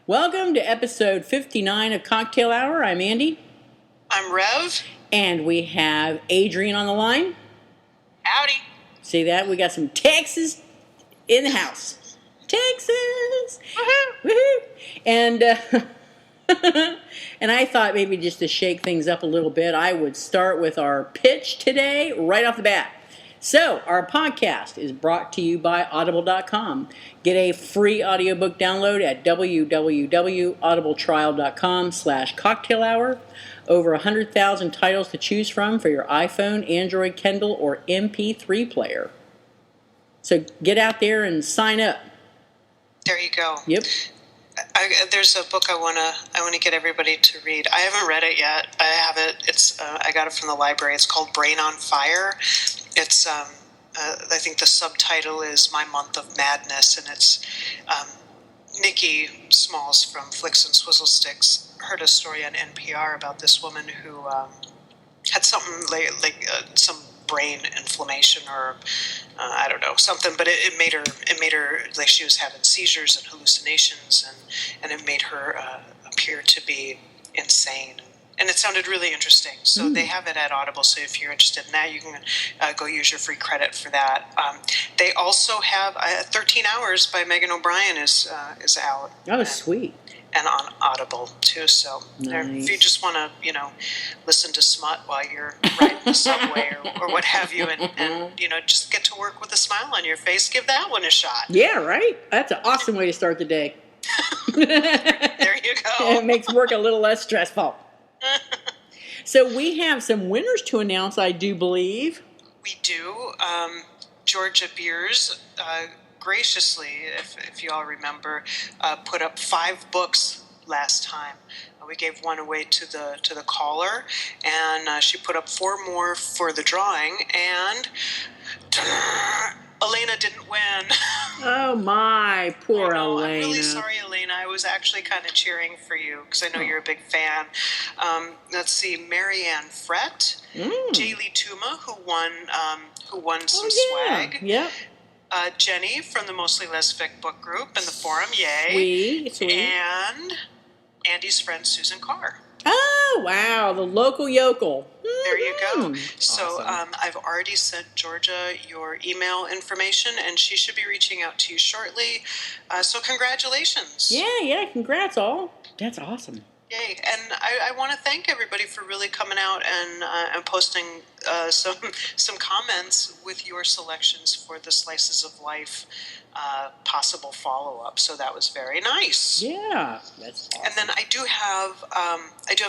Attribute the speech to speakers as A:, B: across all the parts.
A: Welcome to episode 59 of Cocktail Hour. I'm Andy.
B: I'm Rev.
A: And we have Adrian on the line.
B: Howdy.
A: See that? We got some Texas in the house. Texas!
B: Woohoo!
A: Woohoo! And, and I thought maybe just to shake things up a little bit, I would start with our pitch today right off the bat. So, our podcast is brought to you by Audible.com. Get a free audiobook download at www.audibletrial.com/cocktail hour. Over 100,000 titles to choose from for your iPhone, Android, Kindle, or MP3 player. So, get out there and sign up.
B: There you go.
A: Yep.
B: There's a book I wanna get everybody to read. I haven't read it yet. I have it. I got it from the library. It's called Brain on Fire. It's I think the subtitle is My Month of Madness, and it's Nikki Smalls from Flicks and Swizzle Sticks heard a story on NPR about this woman who had something like some brain inflammation or I don't know, something, but it made her like she was having seizures and hallucinations, and it made her appear to be insane. And it sounded really interesting. So they have it at Audible. So if you're interested in that, you can go use your free credit for that. They also have 13 Hours by Megan O'Brien is out.
A: Oh, sweet.
B: And on Audible too. So
A: nice.
B: If you just want to, listen to smut while you're riding the subway or what have you, and just get to work with a smile on your face, give that one a shot.
A: Yeah, right? That's an awesome way to start the day.
B: There you go.
A: It makes work a little less stressful. So we have some winners to announce, I do believe.
B: We do. Georgia Beers graciously, if you all remember, put up 5 books last time. We gave one away to the caller, and she put up 4 more for the drawing, and Elena didn't win.
A: Oh my, poor Elena.
B: I'm really sorry, Elena. I was actually kind of cheering for you because I know you're a big fan. Let's see, Marianne Frett, Jaylee Tuma, who won some swag.
A: Yep.
B: Jenny from the Mostly Lesfic book group and the forum, yay.
A: Sweet.
B: And Andy's friend Susan Carr.
A: Oh, wow, the local yokel.
B: There you go. So
A: awesome.
B: I've already sent Georgia your email information, and she should be reaching out to you shortly. So congratulations.
A: Yeah, congrats all. That's awesome.
B: Yay. And I want to thank everybody for really coming out and posting some comments with your selections for the Slices of Life possible follow-up. So that was very nice.
A: Yeah, that's awesome.
B: And then I do have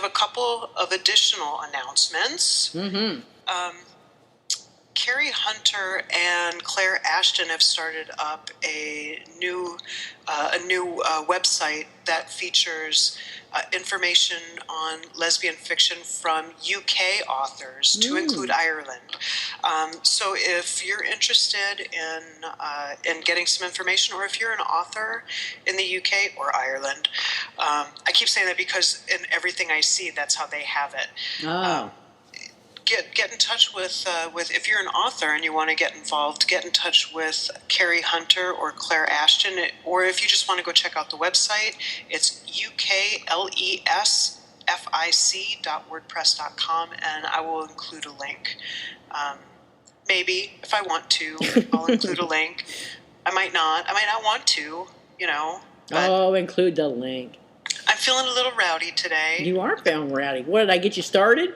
B: a couple of additional announcements.
A: Mm-hmm.
B: Carrie Hunter and Claire Ashton have started up a new website that features information on lesbian fiction from UK authors, to include Ireland. So if you're interested in getting some information, or if you're an author in the UK or Ireland, I keep saying that because in everything I see, that's how they have it.
A: Oh.
B: Get in touch with if you're an author and you want to get involved, get in touch with Carrie Hunter or Claire Ashton, or if you just want to go check out the website, it's uklesfic.wordpress.com, and I will include a link. Maybe if I want to, I'll include a link. I might not want to, but
A: include the link.
B: I'm feeling a little rowdy today.
A: You are feeling rowdy. What, did I get you started?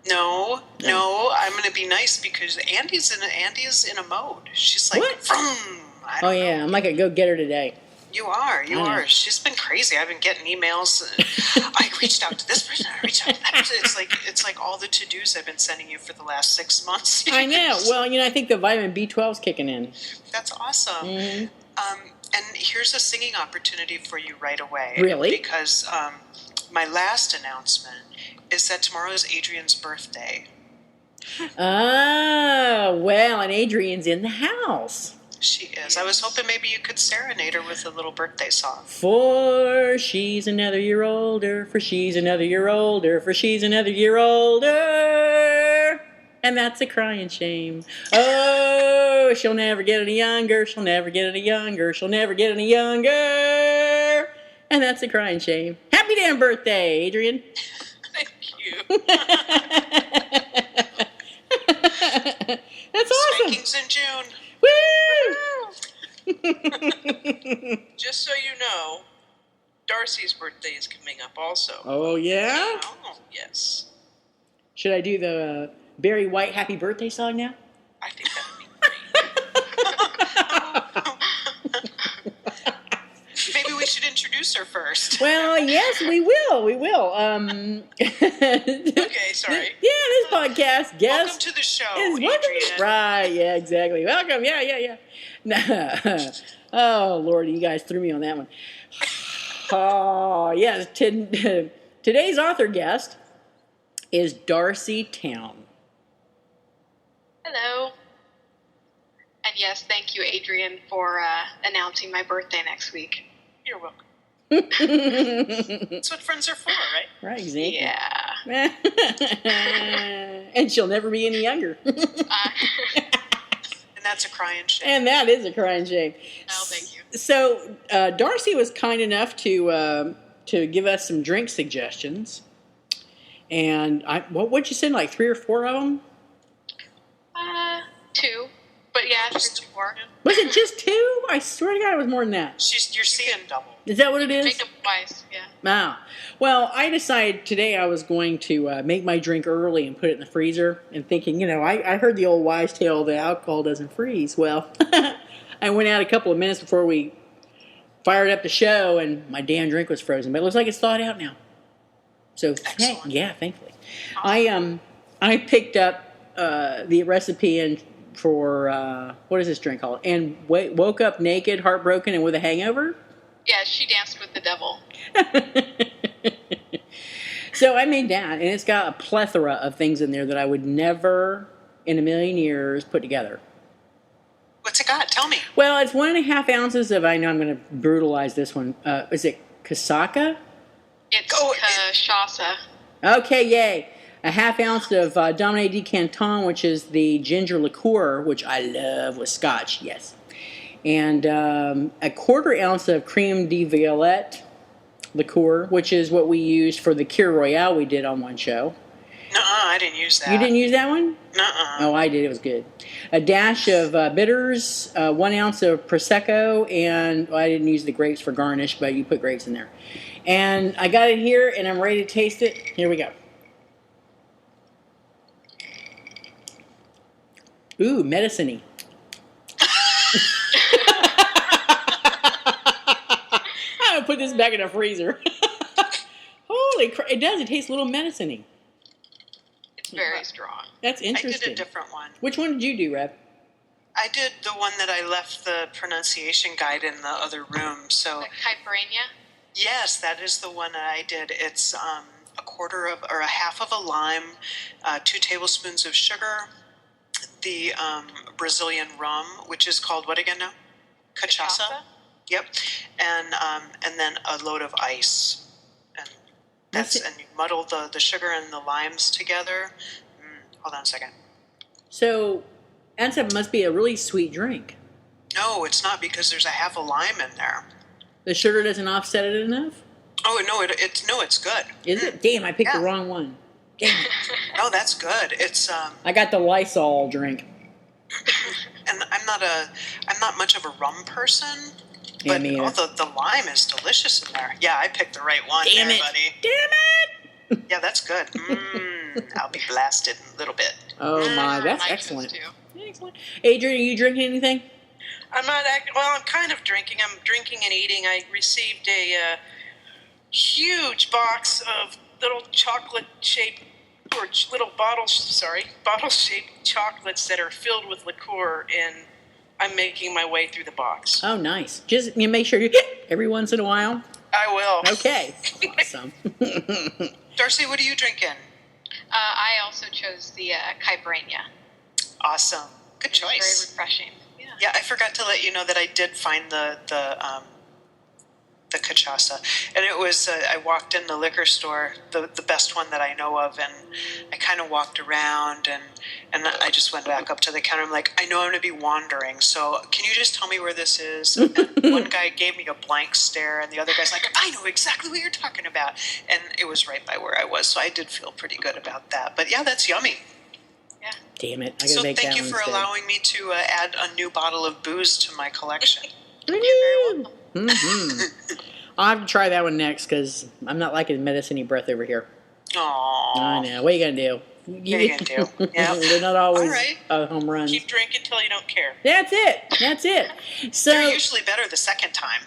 B: No, I'm going to be nice because Andy's in a mode. She's like, I don't know.
A: I'm like a go-getter today.
B: You are. She's been crazy. I've been getting emails. I reached out to this person. I reached out to that person. It's like all the to-dos I've been sending you for the last 6 months.
A: I know. Well, I think the vitamin B12 is kicking in.
B: That's awesome.
A: Mm-hmm.
B: And here's a singing opportunity for you right away.
A: Really?
B: Because my last announcement is that tomorrow is Adrian's birthday.
A: Oh, well, and Adrian's in the house.
B: She is. I was hoping maybe you could serenade her with a little birthday song.
A: For she's another year older, for she's another year older, for she's another year older. And that's a crying shame. Oh, she'll never get any younger, she'll never get any younger, she'll never get any younger. And that's a crying shame. Happy damn birthday, Adrian.
C: Thank you.
A: That's awesome.
B: Spankings in June.
A: Woo!
C: Just so you know, Darcy's birthday is coming up also.
A: Oh, yeah?
C: Oh, yes.
A: Should I do the Barry White happy birthday song now?
C: I think that would be great.
B: Maybe we should introduce her first.
A: Well, yes, we will. We will.
C: Okay, sorry.
A: This podcast guest.
B: Welcome to the show,
A: Adrian. Right, yeah, exactly. Welcome, yeah. Oh, Lord, you guys threw me on that one. Oh, yes. Today's author guest is Darcy Town.
D: Hello. And yes, thank you, Adrian, for announcing my birthday next week.
C: You're welcome.
B: That's what friends are for, right?
A: Right, exactly.
D: Yeah.
A: And she'll never be any younger.
B: And that's a crying shame.
A: And that is a crying shame.
D: No, thank you.
A: So Darcy was kind enough to give us some drink suggestions, and what'd you send? Like 3 or 4 of them?
D: 2. But yeah,
B: Just
D: 3 or 4.
A: Was it just 2? I swear to God, it was more than that.
B: You're seeing double.
A: Is that what it is?
D: Make them twice, yeah.
A: Wow. Well, I decided today I was going to make my drink early and put it in the freezer, and thinking, I heard the old wives' tale that alcohol doesn't freeze. Well, I went out a couple of minutes before we fired up the show, and my damn drink was frozen. But it looks like it's thawed out now. So, thankfully.
D: Awesome.
A: I picked up the recipe for what is this drink called? And woke up naked, heartbroken, and with a hangover.
D: Yeah, she danced with the devil.
A: So I made that, and it's got a plethora of things in there that I would never in a million years put together.
B: What's it got? Tell me.
A: Well, it's 1.5 ounces of, I know I'm going to brutalize this one. Is it CachaÄ?
D: It's CachaÄ.
A: Okay, yay. A 1/2 ounce of Dominique de Canton, which is the ginger liqueur, which I love with scotch, yes. And a 1/4 ounce of creme de violette liqueur, which is what we used for the Kir Royale we did on one show.
B: Nuh-uh, I didn't use that.
A: You didn't use that one?
B: Nuh-uh.
A: Oh, I did. It was good. A dash of bitters, 1 ounce of Prosecco, and I didn't use the grapes for garnish, but you put grapes in there. And I got it here, and I'm ready to taste it. Here we go. Ooh, medicine-y. I'm going to put this back in the freezer. Holy crap. It does. It tastes a little medicine-y.
D: It's very strong.
A: That's interesting.
B: I did a different one.
A: Which one did you do, Reb?
B: I did the one that I left the pronunciation guide in the other room. So
D: The Caipirinha?
B: yes, that is the one that I did. It's a 1/2 of a lime, 2 tablespoons of sugar, the Brazilian rum, which is called what again now? CachaÄ. Yep, and then a load of ice, and and you muddle the sugar and the limes together. Hold on a second.
A: So, that must be a really sweet drink.
B: No, it's not, because there's a 1/2 a lime in there.
A: The sugar doesn't offset it enough?
B: Oh no, it's good.
A: Is it? Damn, I picked the wrong one. Damn.
B: No, that's good. It's
A: I got the Lysol drink.
B: and I'm not much of a rum person,
A: Yeah,
B: but
A: me either.
B: the lime is delicious in there. Yeah, I picked the right one.
A: Damn
B: there,
A: it.
B: buddy.
A: Damn it!
B: Yeah, that's good. I'll be blasted in a little bit.
A: Oh my, that's
D: I chose
A: excellent.
D: to.
A: Excellent. Adrian, are you drinking anything?
C: I'm not. I'm kind of drinking. I'm drinking and eating. I received a huge box of little chocolate-shaped or bottle-shaped chocolates that are filled with liqueur, and I'm making my way through the box.
A: Oh, nice. Just make sure you every once in a while.
C: I will.
A: Okay. Awesome.
B: Darcy, what are you drinking?
D: I also chose the Caipirinha.
B: Awesome. Good
D: It's
B: choice.
D: very refreshing. Yeah.
B: Yeah, I forgot to let you know that I did find the the cachaça. And it was, I walked in the liquor store, the best one that I know of, and I kind of walked around, and I just went back up to the counter. I'm like, I know I'm going to be wandering, so can you just tell me where this is? And one guy gave me a blank stare, and the other guy's like, I know exactly what you're talking about. And it was right by where I was, so I did feel pretty good about that. But yeah, that's yummy.
C: Yeah.
A: Damn it. I gotta
B: So
A: make
B: thank
A: that
B: you
A: one
B: for
A: instead.
B: allowing me to add a new bottle of booze to my collection.
A: You're very welcome. I'll have to try that one next because I'm not liking medicine-y breath over here.
B: Aww.
A: I know. What are you going to do?
B: What are you going to do? Yeah.
A: They're not always
B: All right.
A: home runs.
C: Keep drinking till you don't care.
A: That's it. So,
B: They're usually better the second time.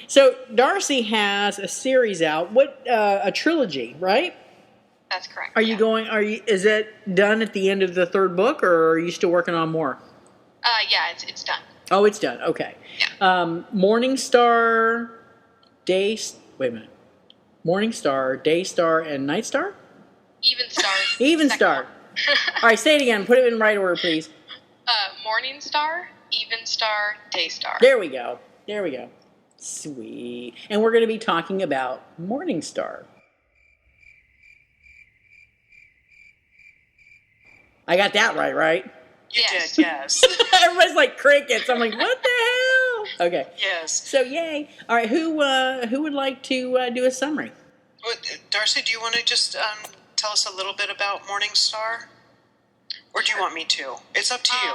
A: So Darcy has a series out. A trilogy, right?
D: That's correct.
A: Are you going? Is it done at the end of the third book, or are you still working on more?
D: Yeah, it's done.
A: Oh, it's done. Okay.
D: Yeah.
A: Morningstar, wait a minute. Morningstar, Daystar, and Nightstar?
D: Even Star.
A: Even
D: Second
A: Star.
D: one.
A: All right, say it again. Put it in right order, please.
D: Morningstar, Even Star, Daystar.
A: There we go. Sweet. And we're going to be talking about Morningstar. I got that right?
B: You
D: Yes.
B: did, yes.
A: Everybody's like crickets. I'm like, what the hell? Okay.
B: Yes.
A: So, yay. All right, who would like to do a summary?
B: Well, Darcy, do you want to just tell us a little bit about Morningstar? Or do you want me to? It's up to you.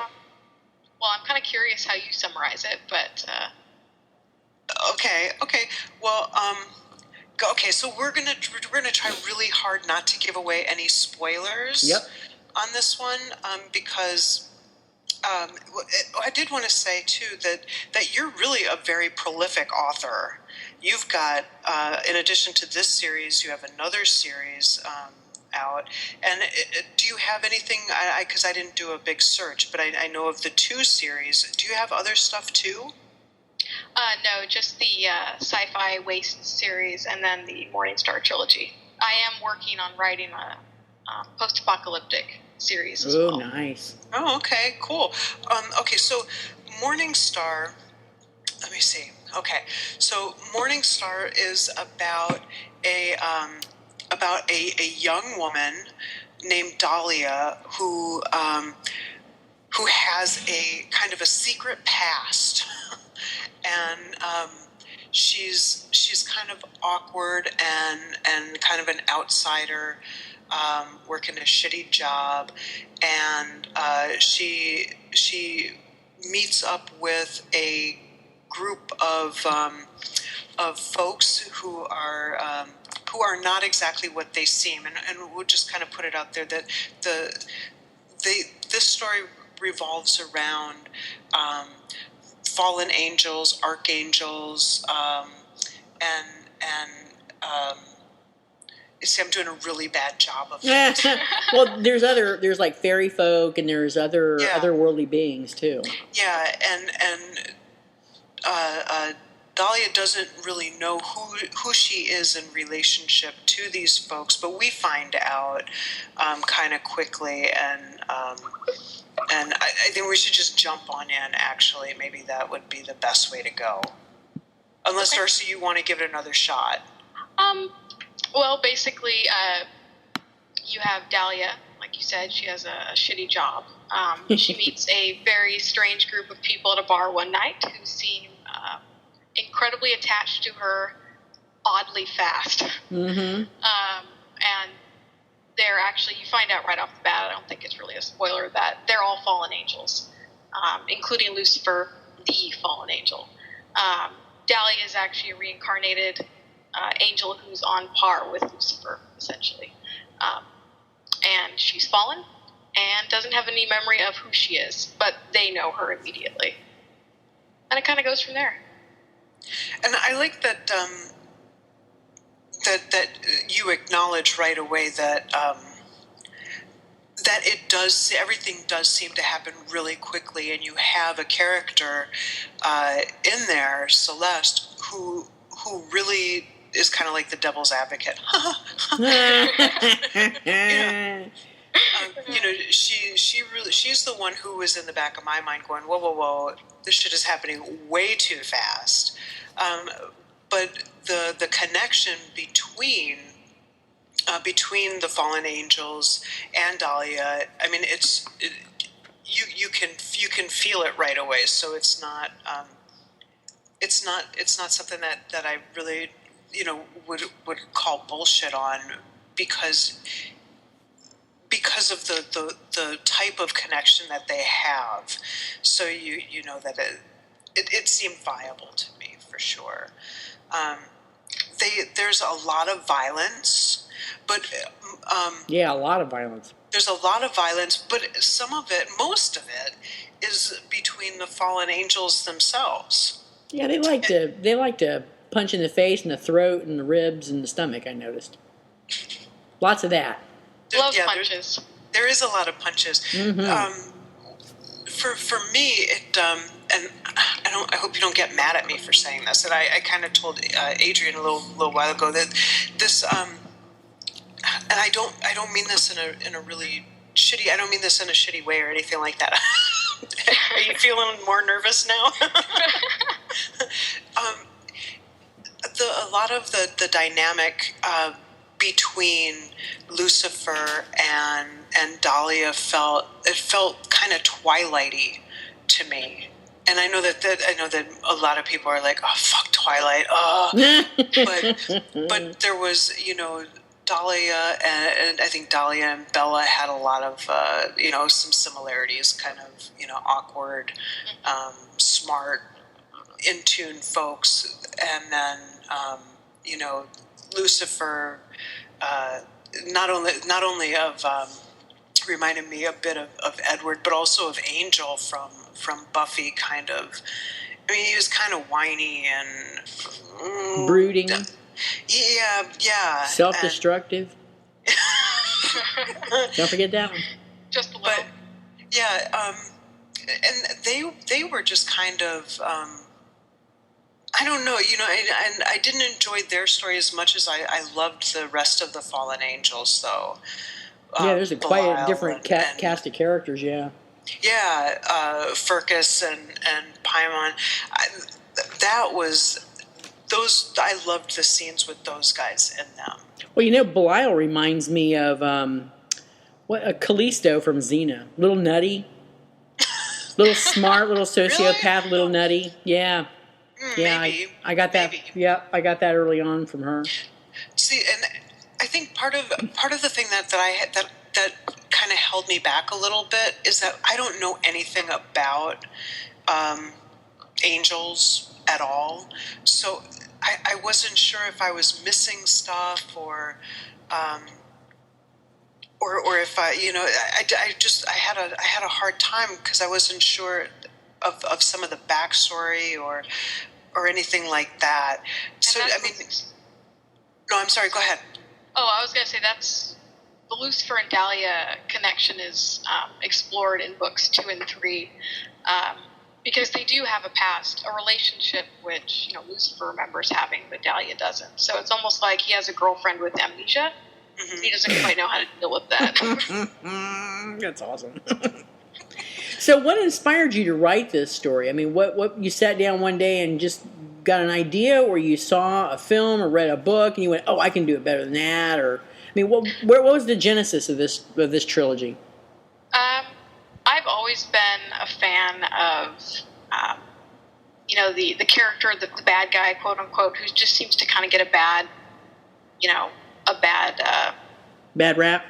D: Well, I'm kind of curious how you summarize it, but...
B: Okay. Well, so we're gonna try really hard not to give away any spoilers.
A: Yep.
B: On this one, because I did want to say too that you're really a very prolific author. You've got, in addition to this series, you have another series out. And do you have anything? Because I didn't do a big search, but I know of the 2 series. Do you have other stuff too?
D: No, just the sci-fi Waste series and then the Morningstar trilogy. I am working on writing a post-apocalyptic series as well.
A: Oh, nice.
B: Oh, okay, cool. Okay, so Morningstar, let me see. Okay, so Morningstar is about a young woman named Dahlia who has a kind of a secret past, and she's kind of awkward and kind of an outsider. Working a shitty job, and she meets up with a group of folks who are not exactly what they seem, and we'll just kind of put it out there that this story revolves around fallen angels, archangels, and see, I'm doing a really bad job of it.
A: Well, there's like fairy folk, and there's otherworldly beings too.
B: Yeah, and Dahlia doesn't really know who she is in relationship to these folks, but we find out kind of quickly, and I think we should just jump on in. Actually, maybe that would be the best way to go. Unless, Darcy, you want to give it another shot.
D: Well, basically, you have Dahlia, like you said, she has a shitty job. She meets a very strange group of people at a bar one night who seem incredibly attached to her oddly fast.
A: Mm-hmm.
D: And they're actually, you find out right off the bat, I don't think it's really a spoiler, that they're all fallen angels, including Lucifer, the fallen angel. Dahlia is actually a reincarnated angel who's on par with Lucifer, essentially. And she's fallen and doesn't have any memory of who she is, but they know her immediately. And it kind of goes from there.
B: And I like that that you acknowledge right away that that everything does seem to happen really quickly, and you have a character in there, Celeste, who really is kind of like the devil's advocate. she's the one who was in the back of my mind going, whoa, whoa, whoa, this shit is happening way too fast. But the connection between the fallen angels and Dahlia, I mean, you can feel it right away. So it's not something that I really would call bullshit on because of the type of connection that they have. So you know that it seemed viable to me for sure. There's a lot of violence, but
A: a lot of violence.
B: There's a lot of violence, but most of it, is between the fallen angels themselves.
A: Yeah, they like to punch in the face and the throat and the ribs and the stomach. I noticed lots of that.
D: Love punches.
B: There is a lot of punches.
A: Mm-hmm.
B: For me, it and I hope you don't get mad at me for saying this. And I kind of told Adrian a little while ago that this and I don't mean this in a really shitty. I don't mean this in a shitty way or anything like that. Are you feeling more nervous now? A lot of the dynamic between Lucifer and Dahlia felt kind of Twilighty to me. And I know that a lot of people are like, oh, fuck Twilight. But there was, Dahlia and I think Dahlia and Bella had a lot of, some similarities, kind of, awkward, smart, in tune folks. And then, Lucifer, not only of, reminded me a bit of Edward, but also of Angel from Buffy, kind of. I mean, he was kind of whiny and
A: brooding.
B: Yeah.
A: Self-destructive. Don't forget that one.
D: Just a little.
B: But yeah, and they were just kind of. I don't know, and I didn't enjoy their story as much as I loved the rest of the fallen angels, though.
A: Yeah, there's quite a different cast of characters, yeah.
B: Yeah, Furcus and Paimon. I loved the scenes with those guys in them.
A: Well, Belial reminds me of Callisto from Xena. Little nutty, little smart, little sociopath, really? Little nutty. Yeah. Yeah,
B: maybe,
A: I got that.
B: Maybe.
A: Yeah, I got that early on from her.
B: See, and I think part of the thing that I had that kind of held me back a little bit is that I don't know anything about angels at all. So I wasn't sure if I was missing stuff or if I had a hard time because I wasn't sure of some of the backstory or anything like that. So no, I'm sorry. Go ahead.
D: Oh, I was going to say that's the Lucifer and Dahlia connection is explored in books 2 and 3 because they do have a relationship which Lucifer remembers having, but Dahlia doesn't. So it's almost like he has a girlfriend with amnesia. Mm-hmm. He doesn't quite know how to deal with that.
A: That's awesome. So what inspired you to write this story? I mean, what you sat down one day and just got an idea, or you saw a film or read a book and you went, "Oh, I can do it better than that," or I mean, what was the genesis of this trilogy?
D: I've always been a fan of the character, the bad guy, quote unquote, who just seems to kind of get a bad
A: rap.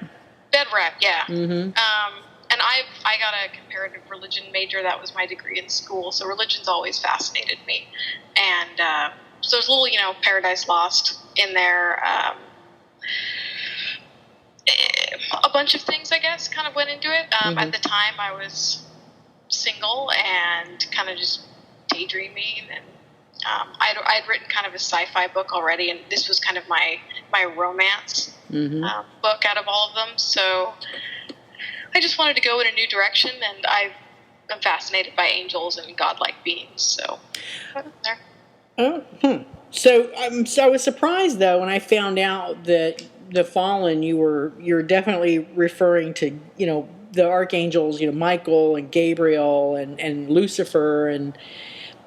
D: Bad rap, yeah.
A: Mm-hmm.
D: And I got a comparative religion major. That was my degree in school. So religion's always fascinated me. And so there's a little, Paradise Lost in there. A bunch of things, I guess, kind of went into it.
A: Mm-hmm.
D: At the time, I was single and kind of just daydreaming. And I'd written kind of a sci-fi book already. And this was kind of my romance
A: mm-hmm.
D: Book out of all of them. So I just wanted to go in a new direction, and I'm fascinated by angels and godlike beings. So, there.
A: So I was surprised though when I found out that the fallen, you're definitely referring to, the archangels, Michael and Gabriel and Lucifer, and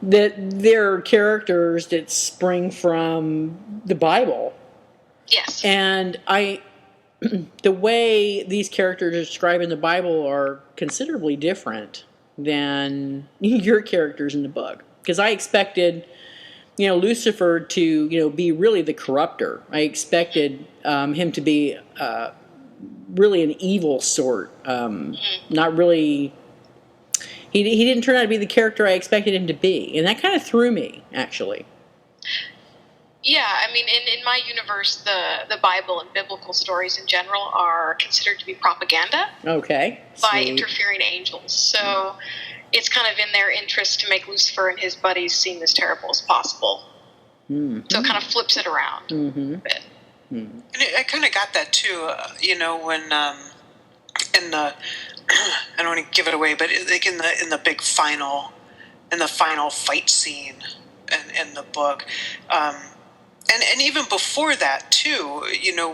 A: that they're characters that spring from the Bible.
D: Yes.
A: And the way these characters are described in the Bible are considerably different than your characters in the book. Because I expected, Lucifer to, be really the corrupter. I expected him to be really an evil sort. Not really. He didn't turn out to be the character I expected him to be, and that kind of threw me, actually.
D: Yeah, I mean, in my universe, the Bible and biblical stories in general are considered to be propaganda.
A: Okay.
D: By interfering angels. So it's kind of in their interest to make Lucifer and his buddies seem as terrible as possible. Mm-hmm. So it kind of flips it around a bit.
B: Mm-hmm. And I kind of got that too, when in the I don't want to give it away, but like in the big final fight scene in the book. And even before that too,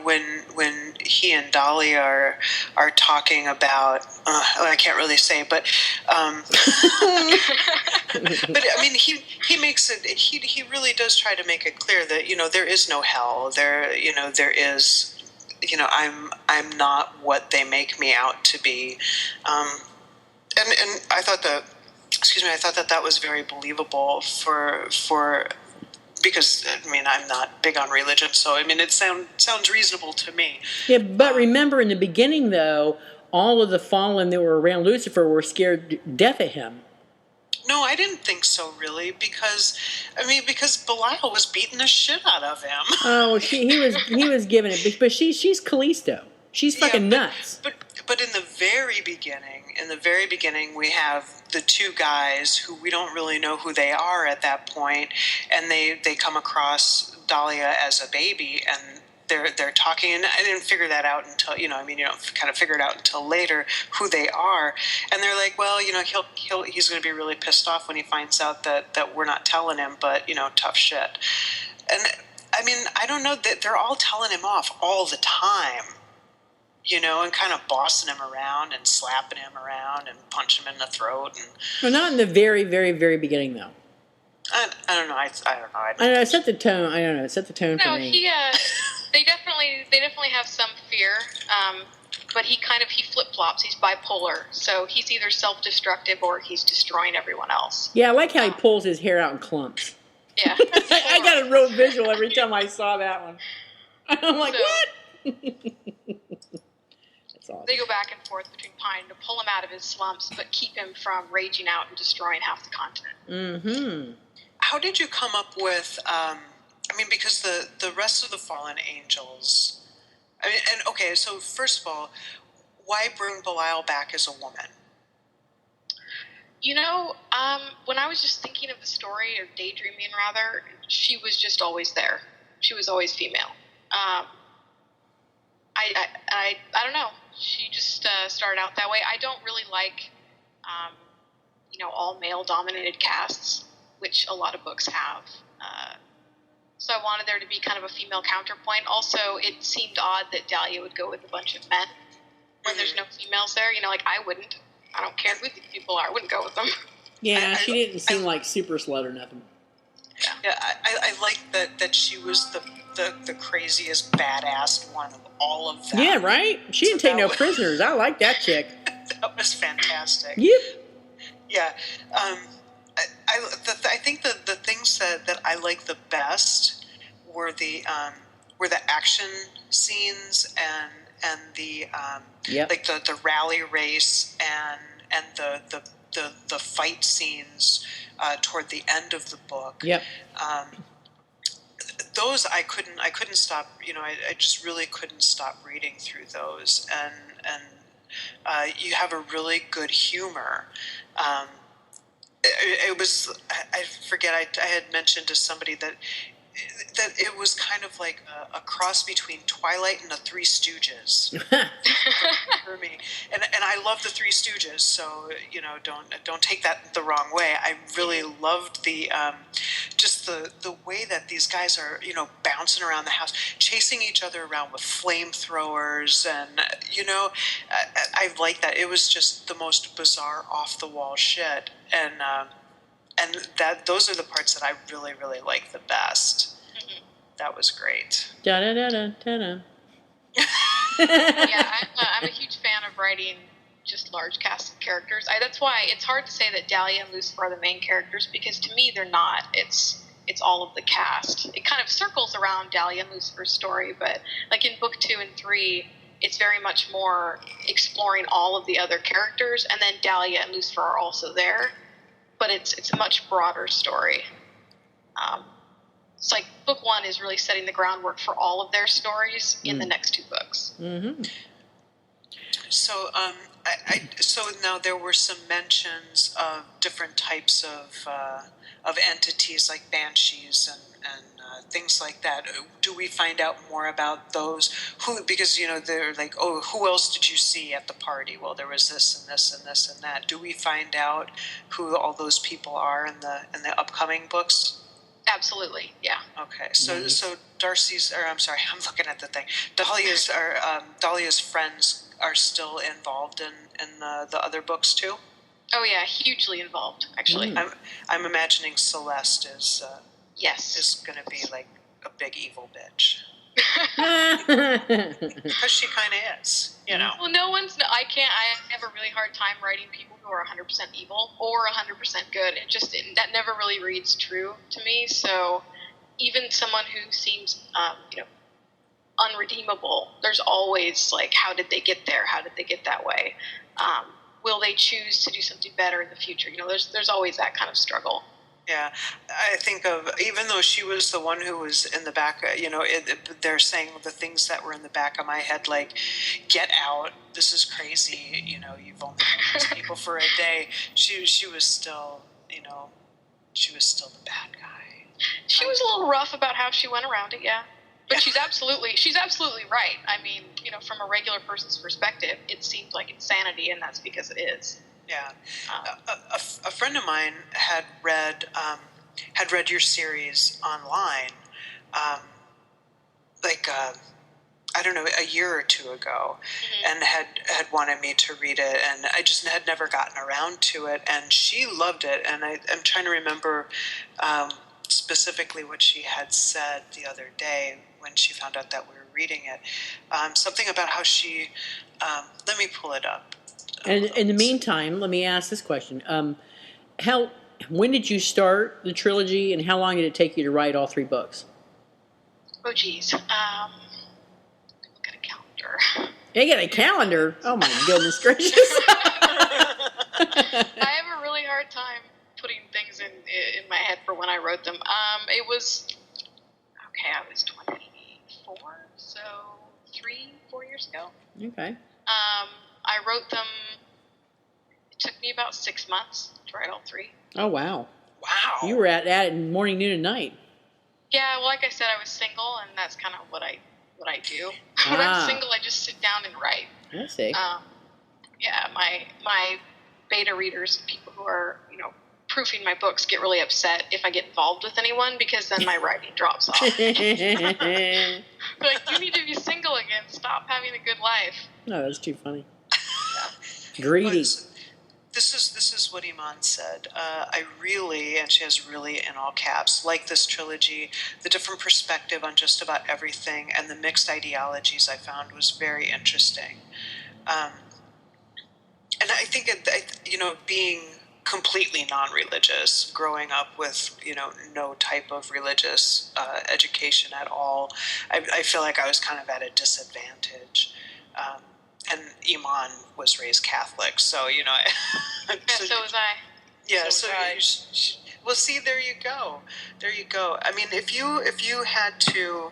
B: when he and Dahlia are talking about, I can't really say, but but I mean he makes it. He really does try to make it clear that there is no hell. There is. I'm not what they make me out to be, and I thought that was very believable for. Because, I'm not big on religion, so, it sounds reasonable to me.
A: Yeah, but remember, in the beginning, though, all of the fallen that were around Lucifer were scared to death of him.
B: No, I didn't think so, really, because Belial was beating the shit out of him.
A: Oh, he was giving it, but she's Callisto. She's fucking nuts.
B: But in the very beginning, we have the two guys who we don't really know who they are at that point, and they come across Dahlia as a baby, and they're talking, and I didn't figure that out until you don't kind of figure it out until later who they are, and they're like, well, he's going to be really pissed off when he finds out that we're not telling him, but tough shit, and I don't know that they're all telling him off all the time. And kind of bossing him around and slapping him around and punching him in the throat.
A: Well, not in the very, very, very beginning, though.
B: I don't know. I don't know.
A: I don't know. It set the tone. I don't know. It set the tone for me.
D: No, they definitely have some fear, but he flip-flops. He's bipolar, so he's either self-destructive or he's destroying everyone else.
A: Yeah, I like how he pulls his hair out in clumps.
D: Yeah.
A: I got a real visual every time I saw that one. I'm like, what? Awesome.
D: They go back and forth between Pine to pull him out of his slumps, but keep him from raging out and destroying half the continent.
A: Mm-hmm.
B: How did you come up with? Because the rest of the fallen angels. So first of all, why bring Belial back as a woman?
D: When I was just thinking of the story, or daydreaming rather, she was just always there. She was always female. I don't know. She just started out that way. I don't really like, all male-dominated casts, which a lot of books have. So I wanted there to be kind of a female counterpoint. Also, it seemed odd that Dahlia would go with a bunch of men when there's no females there. I wouldn't. I don't care who these people are. I wouldn't go with them.
A: Yeah, she didn't seem like super slut or nothing.
B: Yeah, I like that she was the craziest badass one of all of them.
A: Yeah, right? She didn't take no prisoners. I like that chick.
B: That was fantastic.
A: Yep.
B: Yeah. I think the things that I like the best were the action scenes and the like the rally race and the fight scenes toward the end of the book.
A: Yep.
B: Those I couldn't stop. I just really couldn't stop reading through those, and you have a really good humor. It was, I forget, I had mentioned to somebody that it was kind of like a cross between Twilight and the Three Stooges for me. And I love the Three Stooges, so don't take that the wrong way. I really loved the just the way that these guys are, bouncing around the house, chasing each other around with flamethrowers, and I like that. It was just the most bizarre, off the wall shit, and that those are the parts that I really, really like the best. Mm-hmm. That was great.
A: Da da da da da da.
D: Yeah, I'm a huge fan of writing just large cast of characters. That's why it's hard to say that Dahlia and Lucifer are the main characters, because to me they're not. It's all of the cast. It kind of circles around Dahlia and Lucifer's story, but like in book 2 and 3, it's very much more exploring all of the other characters, and then Dahlia and Lucifer are also there, but it's a much broader story. It's like book 1 is really setting the groundwork for all of their stories in the next 2 books. Mm-hmm.
B: So, so now there were some mentions of different types of entities like banshees and things like that. Do we find out more about those? Because they're like, oh, who else did you see at the party? Well, there was this and this and this and that. Do we find out who all those people are in the upcoming books?
D: Absolutely, yeah.
B: Okay, so Darcy's, or I'm sorry, I'm looking at the thing. Dahlia's friends are still involved in the other books too?
D: Oh yeah, hugely involved, actually.
B: I'm imagining Celeste is
D: yes,
B: is going to be like a big evil bitch. Because she kind of is,
D: Well, I have a really hard time writing people who are 100% evil or 100% good. That never really reads true to me. So even someone who seems, unredeemable, there's always like, how did they get there? How did they get that way? Will they choose to do something better in the future? There's always that kind of struggle.
B: Yeah, I think of, even though she was the one who was in the back, they're saying the things that were in the back of my head, like, get out, this is crazy, you've only known these people for a day. She was still, she was still the bad guy.
D: She was a little rough about how she went around it, yeah. But she's absolutely right. I mean, from a regular person's perspective, it seems like insanity, and that's because it is.
B: Yeah, a friend of mine had read your series online, I don't know, a year or two ago, and had wanted me to read it, and I just had never gotten around to it, and she loved it, and I'm trying to remember specifically what she had said the other day when she found out that we were reading it. Something about how she, let me pull it up.
A: And in the meantime, let me ask this question. When did you start the trilogy, and how long did it take you to write all 3 books?
D: Oh, geez. Look at a calendar.
A: You got a calendar? Oh, my goodness gracious.
D: I have a really hard time putting things in my head for when I wrote them. I was 24, so 3-4 years ago.
A: Okay.
D: I wrote them, it took me about 6 months to write all 3.
A: Oh, wow.
B: Wow.
A: You were at it morning, noon, and night.
D: Yeah, well, like I said, I was single, and that's kind of what I do. When I'm single, I just sit down and write.
A: I see.
D: Yeah, my beta readers and people who are, proofing my books get really upset if I get involved with anyone, because then my writing drops off. Like, you need to be single again. Stop having a good life.
A: No, that's too funny. Yeah. Greedy.
B: This is what Iman said. I really, and she has really in all caps, like this trilogy. The different perspective on just about everything and the mixed ideologies I found was very interesting. And I think, being completely non-religious, growing up with, no type of religious education at all, I feel like I was kind of at a disadvantage. And Iman was raised Catholic, so,
D: so was I.
B: Yeah, so well, see, there you go. I mean, if you had to,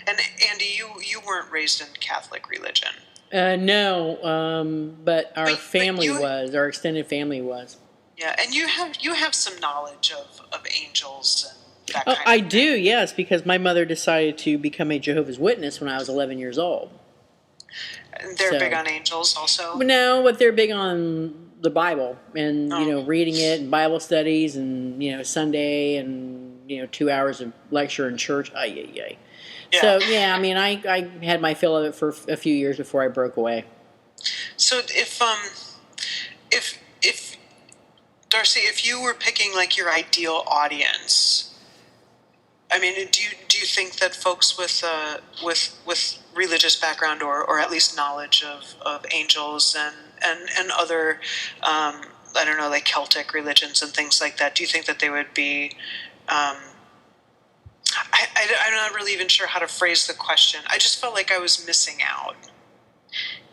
B: and Andy, you weren't raised in Catholic religion.
A: No, but our family was. Our extended family was.
B: Yeah, and you have some knowledge of angels and that kind of
A: I
B: thing.
A: do, yes, because my mother decided to become a Jehovah's Witness when I was 11 years old.
B: And they're big on angels also?
A: No, but they're big on the Bible and, reading it and Bible studies and, Sunday and 2 hours of lecture in church. Ay, ay, ay.
B: Yeah.
A: So, yeah, I mean, I had my fill of it for a few years before I broke away.
B: So if Darcy, if you were picking like your ideal audience, I mean, do you think that folks with religious background or at least knowledge of angels and other I don't know, like Celtic religions and things like that, do you think that they would be I'm not really even sure how to phrase the question. I just felt like I was missing out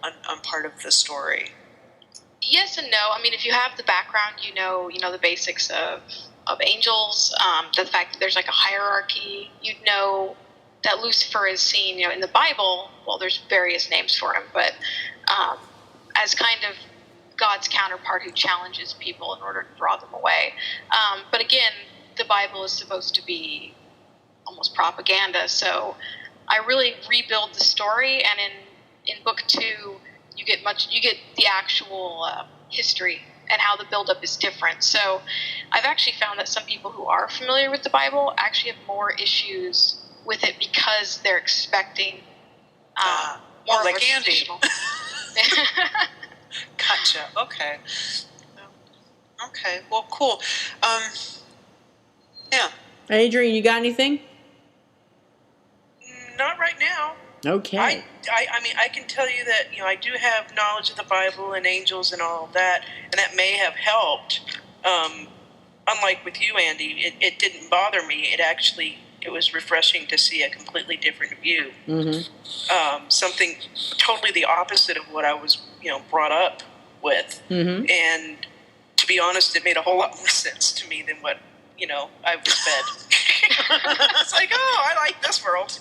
B: on part of the story.
D: Yes and no. I mean, if you have the background, you know the basics of angels, the fact that there's like a hierarchy. You'd know that Lucifer is seen, in the Bible. Well, there's various names for him, but as kind of God's counterpart who challenges people in order to draw them away. But again, the Bible is supposed to be almost propaganda, so I really rebuild the story, and in book 2, you get the actual history and how the buildup is different. So I've actually found that some people who are familiar with the Bible actually have more issues with it because they're expecting more
B: like
D: of a
B: Andy.
D: traditional.
B: Gotcha. Okay. Okay. Well, cool. Yeah.
A: Adrian, you got anything?
C: Not right now.
A: Okay.
C: I mean, I can tell you that, I do have knowledge of the Bible and angels and all of that, and that may have helped. Unlike with you, Andy, it didn't bother me. It was refreshing to see a completely different view.
A: Mm-hmm.
C: Something totally the opposite of what I was, brought up with.
A: Mm-hmm.
C: And to be honest, it made a whole lot more sense to me than what, I was fed. It's like, oh, I like this world.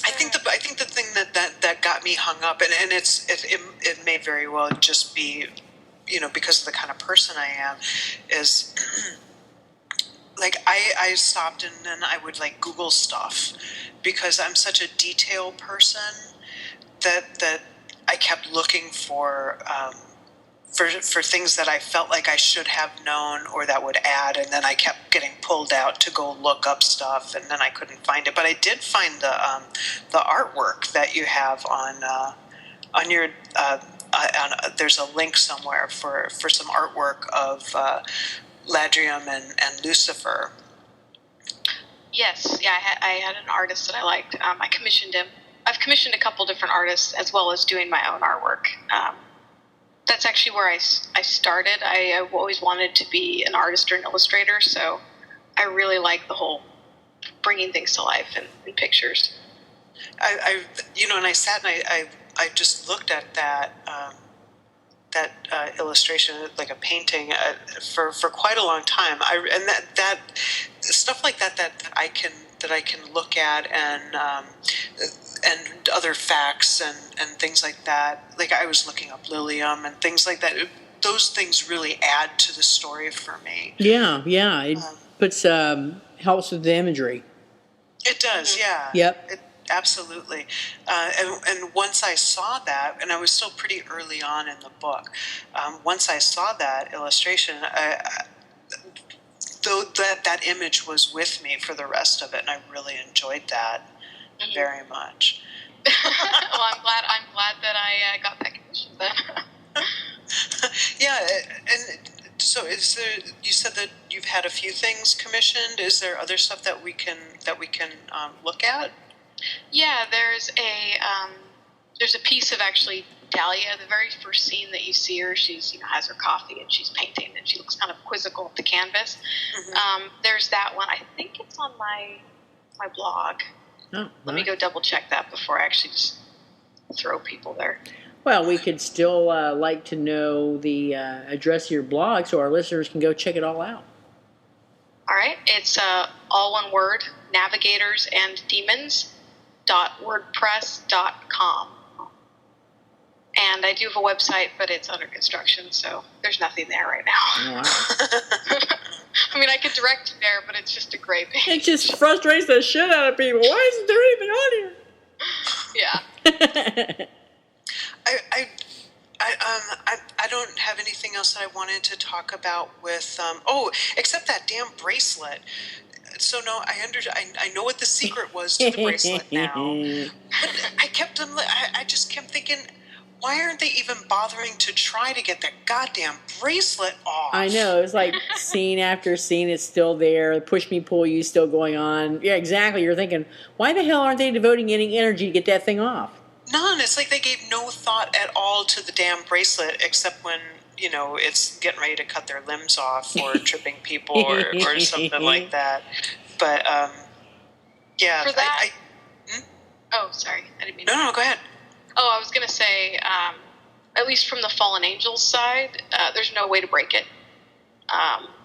B: I think the thing that got me hung up, and it may very well just be, because of the kind of person I am, is like I stopped and then I would like Google stuff because I'm such a detail person that I kept looking for things that I felt like I should have known or that would add, and then I kept getting pulled out to go look up stuff, and then I couldn't find it. But I did find the artwork that you have on your there's a link somewhere for some artwork of Ladrium and Lucifer.
D: Yes, yeah, I had an artist that I liked. I commissioned him. I've commissioned a couple different artists as well as doing my own artwork. That's actually where I started. I've always wanted to be an artist or an illustrator, so I really like the whole bringing things to life in pictures.
B: And I sat and I just looked at that illustration, like a painting, for quite a long time. And that stuff like that I can look at and other facts and things like that. Like I was looking up Lilium and things like that. Those things really add to the story for me.
A: Yeah. It puts helps with the imagery.
B: It does, yeah.
A: Yep.
B: Absolutely. And once I saw that, and I was still pretty early on in the book, once I saw that illustration, that image was with me for the rest of it, and I really enjoyed that very much.
D: Well, I'm glad that I got that commission then.
B: Yeah, and so you said that you've had a few things commissioned. Is there other stuff that we can look at?
D: Yeah, there's a piece of actually Dahlia. The very first scene that you see her, she's has her coffee and she's painting and she looks kind of quizzical at the canvas. Mm-hmm. There's that one. I think it's on my blog.
A: Oh,
D: Let me go double check that before I actually just throw people there.
A: Well, we could still like to know the address of your blog so our listeners can go check it all out.
D: All right. It's all one word, navigatorsandDemons.wordpress.com. And I do have a website, but it's under construction, so there's nothing there right now.
A: Wow.
D: I mean, I could direct you there, but it's just a gray page.
A: It just frustrates the shit out of people. Why isn't there even on here?
D: Yeah.
B: I don't have anything else that I wanted to talk about with. Except that damn bracelet. So no, I know what the secret was to the bracelet now. But I just kept thinking, why aren't they even bothering to try to get that goddamn bracelet off?
A: I know. It's like scene after scene, it's still there. Push me, pull you, still going on. Yeah, exactly. You're thinking, why the hell aren't they devoting any energy to get that thing off?
B: None. It's like they gave no thought at all to the damn bracelet, except when, it's getting ready to cut their limbs off or tripping people or something like that. But, yeah.
D: For that, Oh, sorry. I didn't mean to.
B: No, go ahead.
D: Oh, I was going to say, at least from the Fallen Angels side, there's no way to break it.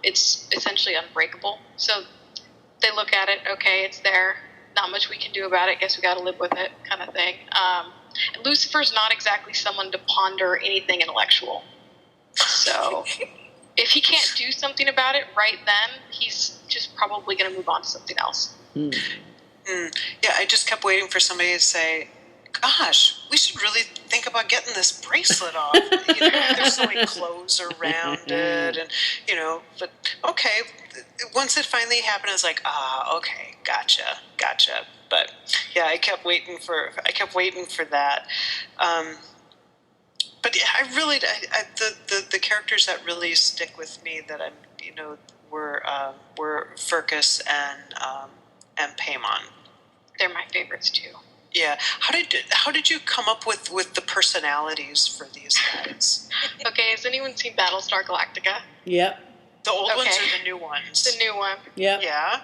D: It's essentially unbreakable. So they look at it, okay, it's there. Not much we can do about it. Guess we got to live with it, kind of thing. And Lucifer's not exactly someone to ponder anything intellectual. So if he can't do something about it right then, he's just probably going to move on to something else.
B: Yeah, I just kept waiting for somebody to say, gosh, we should really think about getting this bracelet off. There's so many clothes around it, and but okay. Once it finally happened, I was like, okay, gotcha. But yeah, I kept waiting for that. But yeah, I really, the characters that really stick with me that I'm, were Furcus and Paimon.
D: They're my favorites too.
B: Yeah. How did you come up with the personalities for these guys?
D: Okay, has anyone seen Battlestar Galactica?
A: Yep.
B: The old ones or the new ones?
D: The new one.
A: Yep.
B: Yeah.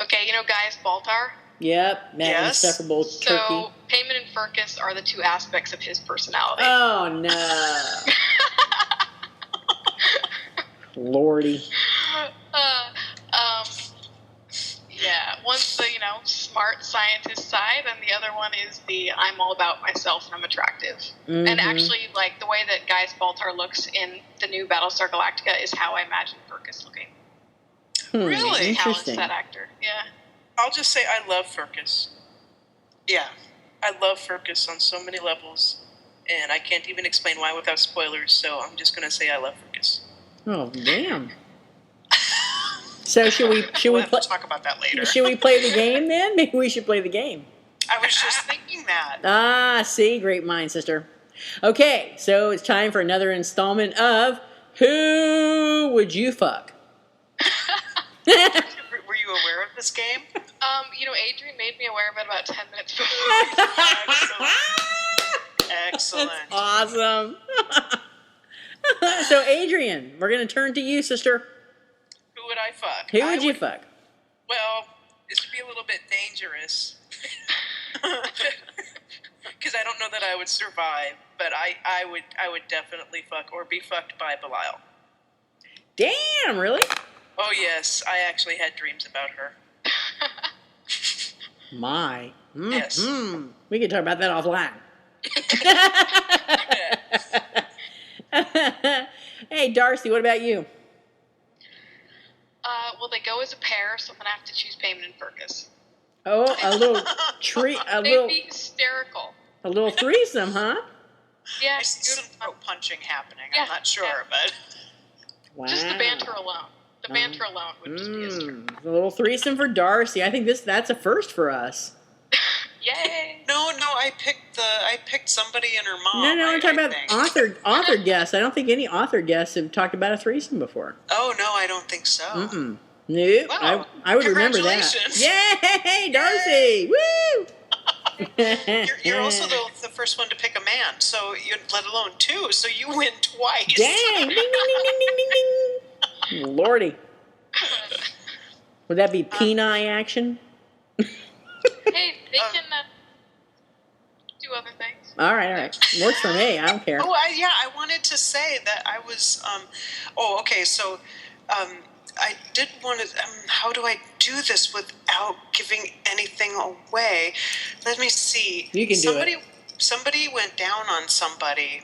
D: Okay, Gaius Baltar?
A: Yep. Matt Insufferable Turkey.
D: So, Paimon and Furcus are the two aspects of his personality.
A: Oh, no. Lordy.
D: Yeah, one's the, smart scientist side, and the other one is the I'm all about myself and I'm attractive. Mm-hmm. And actually, the way that Gaius Baltar looks in the new Battlestar Galactica is how I imagine Furcus looking.
B: Really?
A: Interesting.
D: That actor, yeah.
C: I'll just say I love Furcus.
B: Yeah.
C: I love Furcus on so many levels, and I can't even explain why without spoilers, so I'm just going to say I love Furcus.
A: Oh, damn. So should we
B: talk about that later?
A: Should we play the game then? Maybe we should play the game.
B: I was just thinking that.
A: See, great mind, sister. Okay, so it's time for another installment of Who Would You Fuck?
B: Were you aware of this game?
D: Adrian made me aware of it about 10 minutes before.
B: Excellent.
A: That's awesome. So, Adrian, we're going to turn to you, sister.
C: Who would I fuck?
A: Who would you fuck?
C: Well, this would be a little bit dangerous. Because I don't know that I would survive, but I would definitely fuck or be fucked by Belial.
A: Damn, really?
C: Oh, yes. I actually had dreams about her.
A: My. Mm-hmm.
C: Yes.
A: We can talk about that offline. Hey, Darcy, what about you?
D: Well, they go as a pair, so I'm going to have to choose Paimon and Furcus.
A: Oh, a little treat.
D: They'd be hysterical.
A: A little threesome, huh?
D: Yeah.
B: I see some throat punching happening.
D: Yeah,
B: I'm not sure, but...
A: Wow.
D: Just the banter alone. The banter alone would just be hysterical.
A: A little threesome for Darcy. I think that's a first for us.
D: Yay!
B: No, I picked somebody and her mom.
A: No, I'm talking about author guests. I don't think any author guests have talked about a threesome before.
B: Oh no, I don't think so.
A: Mm-mm. No,
B: Wow.
A: I would remember that. Yay, Darcy! Woo!
B: You're also the first one to pick a man, so let alone two, so you win twice.
A: Dang! Ding, ding, ding, ding, ding, ding. Lordy. Would that be penile action?
D: Hey, they can do other things.
A: All right. Works for me. I don't care.
B: Oh, I wanted to say that I was. Okay. So, I did want to. How do I do this without giving anything away? Let me see.
A: You can do it.
B: Somebody went down on somebody,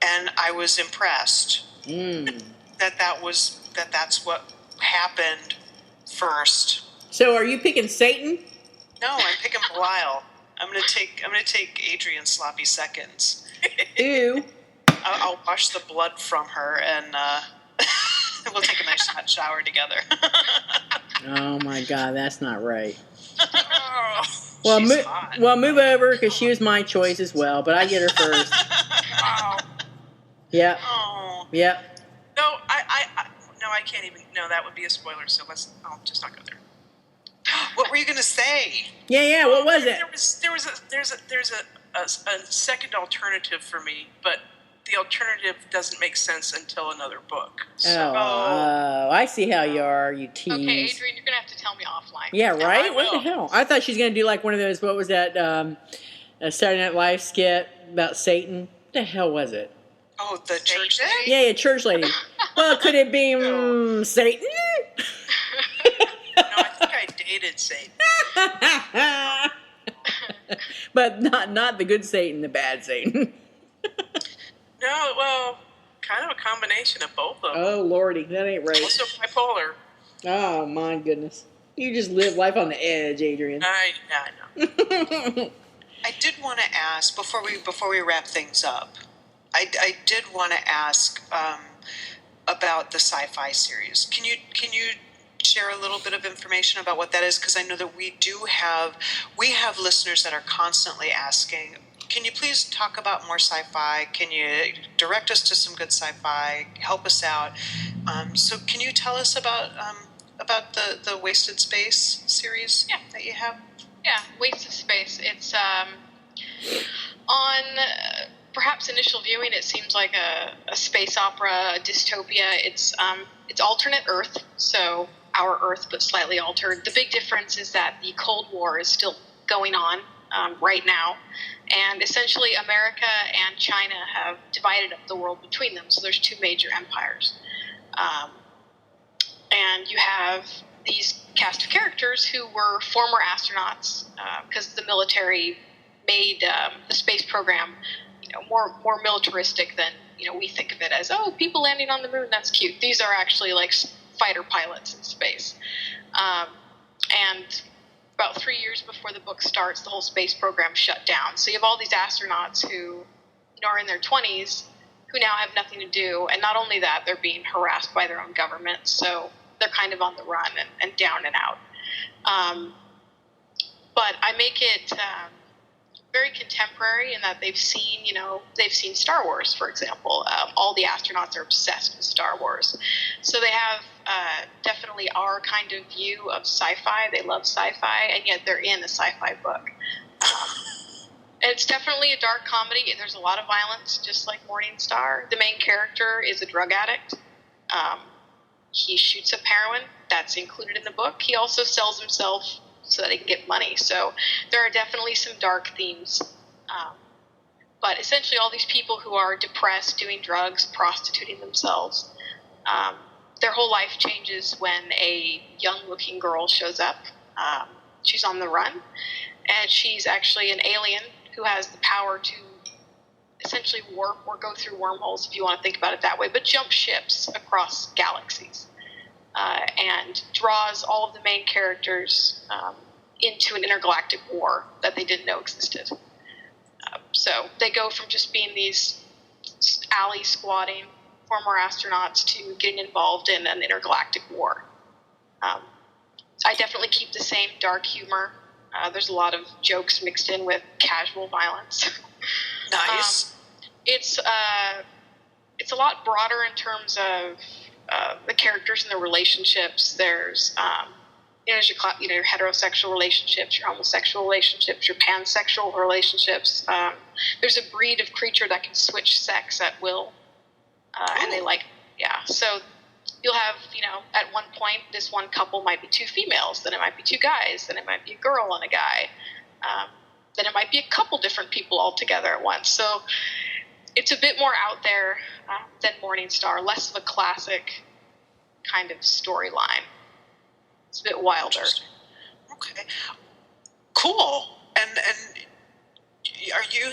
B: and I was impressed. That's what happened first.
A: So, are you picking Satan?
B: No, I'm picking Belial. I'm gonna take Adrian's sloppy seconds.
A: Ew.
B: I'll wash the blood from her, and we'll take a nice hot shower together.
A: Oh my God, that's not right.
B: Oh,
A: Well,
B: hot.
A: Move over because she was my choice as well, but I get her first.
C: Wow.
A: Yep.
C: Oh.
A: Yep.
C: No, I can't even. No, that would be a spoiler. So I'll just not go there.
B: What were you going to say?
A: Yeah. What was it?
C: There's a second alternative for me, but the alternative doesn't make sense until another book. So,
A: I see how you are, you tease.
D: Okay, Adrian, you're going to have to tell me offline.
A: Yeah, right?
C: I
A: What the
C: will.
A: hell? I thought she was going to do like one of those, what was that, Saturday Night Live skit about Satan? What the hell was it?
B: Oh, the church day?
A: Yeah, church lady. Well, could it be Satan?
C: No, I think I dated Satan.
A: But not the good Satan, the bad Satan.
C: No, well, kind of a combination of both of them.
A: Oh, Lordy, that ain't right.
C: Also bipolar.
A: Oh, my goodness. You just live life on the edge, Adrian.
C: I know.
B: I did want to ask, before we wrap things up, I did want to ask about the sci-fi series. Can you share a little bit of information about what that is? Because I know that we have listeners that are constantly asking, can you please talk about more sci-fi? Can you direct us to some good sci-fi? Help us out. So can you tell us about the Wasted Space series that you have?
D: Yeah, Wasted Space. It's on perhaps initial viewing, it seems like a space opera, a dystopia. It's alternate Earth, so our Earth but slightly altered. The big difference is that the Cold War is still going on right now, and essentially America and China have divided up the world between them. So there's two major empires, and you have these cast of characters who were former astronauts because the military made the space program, more militaristic than we think of it as. Oh, people landing on the moon, that's cute. These are actually like fighter pilots in space, and about 3 years before the book starts, the whole space program shut down. So you have all these astronauts who are in their 20s who now have nothing to do, and not only that, they're being harassed by their own government. So they're kind of on the run and down and out. But I make it very contemporary in that they've seen Star Wars, for example. All the astronauts are obsessed with Star Wars. So they have definitely our kind of view of sci-fi. They love sci-fi, and yet they're in a sci-fi book. And it's definitely a dark comedy. There's a lot of violence, just like Morningstar. The main character is a drug addict. He shoots up heroin. That's included in the book. He also sells himself so that he can get money. So there are definitely some dark themes. But essentially all these people who are depressed, doing drugs, prostituting themselves, their whole life changes when a young-looking girl shows up. She's on the run, and she's actually an alien who has the power to essentially warp or go through wormholes, if you want to think about it that way, but jump ships across galaxies, and draws all of the main characters into an intergalactic war that they didn't know existed. So they go from just being these alley squatting former astronauts to getting involved in an intergalactic war. I definitely keep the same dark humor. There's a lot of jokes mixed in with casual violence.
B: Nice.
D: It's a lot broader in terms of the characters and the relationships. There's your heterosexual relationships, your homosexual relationships, your pansexual relationships. There's a breed of creature that can switch sex at will, and they so you'll have, at one point, this one couple might be two females, then it might be two guys, then it might be a girl and a guy, then it might be a couple different people all together at once. So it's a bit more out there than Morningstar, less of a classic kind of storyline. It's a bit wilder.
B: Okay. Cool. And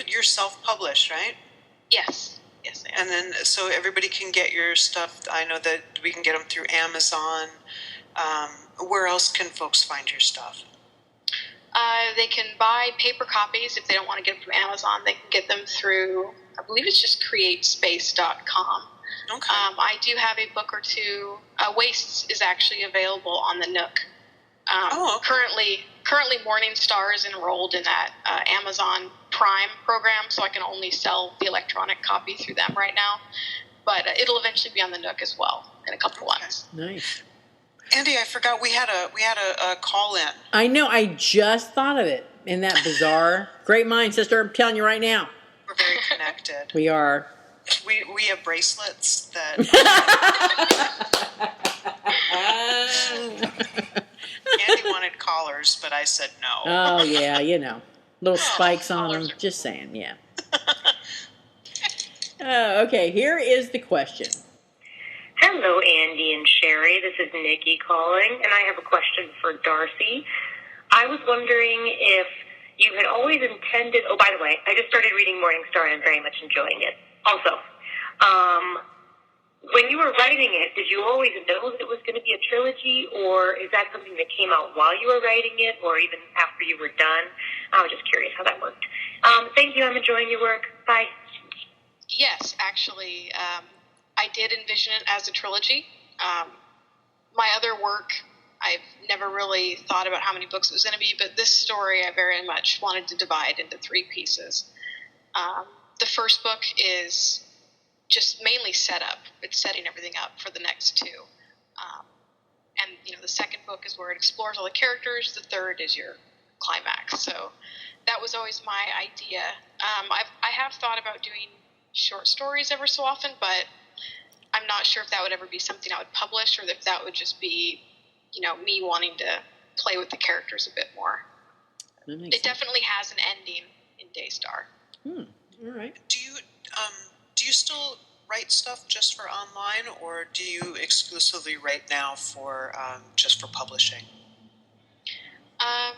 B: you're self-published, right?
D: Yes. Yes, I am.
B: And then, so everybody can get your stuff. I know that we can get them through Amazon. Where else can folks find your stuff?
D: They can buy paper copies if they don't want to get them from Amazon. They can get them through I believe it's just createspace.com.
B: Okay.
D: I do have a book or two. Wastes is actually available on the Nook. Okay. Currently Morningstar is enrolled in that Amazon Prime program, so I can only sell the electronic copy through them right now. But it'll eventually be on the Nook as well in a couple of months.
A: Nice.
B: Andy, I forgot we had a call in.
A: I know. I just thought of it. Isn't that bizarre? Great mind, sister. I'm telling you right now.
B: We're very connected.
A: We are.
B: We have bracelets that. Andy wanted collars, but I said no.
A: Oh yeah, little spikes on them. Just saying, yeah. Okay, here is the question.
E: Hello, Andy and Sherry. This is Nikki calling, and I have a question for Darcy. I was wondering if you had always intended... Oh, by the way, I just started reading Morningstar, and I'm very much enjoying it. Also, when you were writing it, did you always know that it was going to be a trilogy, or is that something that came out while you were writing it, or even after you were done? I was just curious how that worked. Thank you. I'm enjoying your work. Bye.
D: Yes, actually, I did envision it as a trilogy. My other work, I've never really thought about how many books it was going to be, but this story I very much wanted to divide into 3 pieces. The first book is just mainly setup. It's setting everything up for the next 2. And, the second book is where it explores all the characters. The third is your climax. So that was always my idea. I have thought about doing short stories ever so often, but I'm not sure if that would ever be something I would publish, or if that would just be, me wanting to play with the characters a bit more. It definitely has an ending in Daystar.
A: All right.
B: Do you still write stuff just for online, or do you exclusively write now for just for publishing?
D: I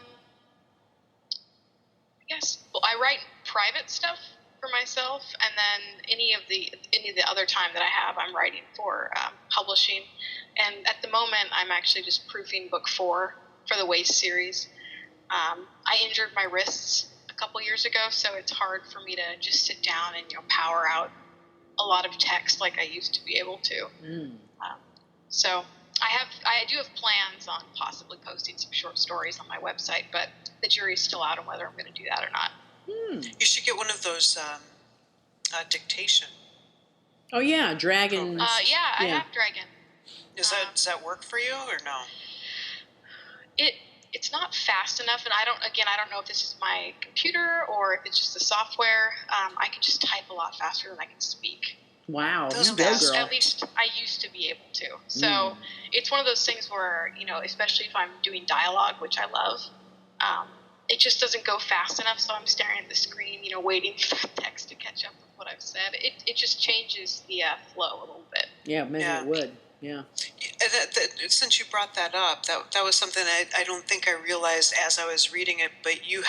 D: guess I write private stuff for myself, and then any of the other time that I have, I'm writing for publishing. And at the moment, I'm actually just proofing book 4 for the Waste series. I injured my wrists a couple years ago, so it's hard for me to just sit down and power out a lot of text like I used to be able to. So I do have plans on possibly posting some short stories on my website, but the jury's still out on whether I'm going to do that or not.
B: You should get one of those dictation.
A: Oh yeah, Dragon.
D: I have Dragon.
B: Does that work for you or no?
D: It's not fast enough, and I don't know if this is my computer or if it's just the software. I can just type a lot faster than I can speak.
A: Wow,
B: Those
A: girl.
D: At least I used to be able to. So it's one of those things where, especially if I'm doing dialogue, which I love, it just doesn't go fast enough, so I'm staring at the screen, waiting for the text to catch up with what I've said. It just changes the flow a little bit.
A: Yeah, maybe it would. Yeah.
B: Since you brought that up, that was something I don't think I realized as I was reading it. But you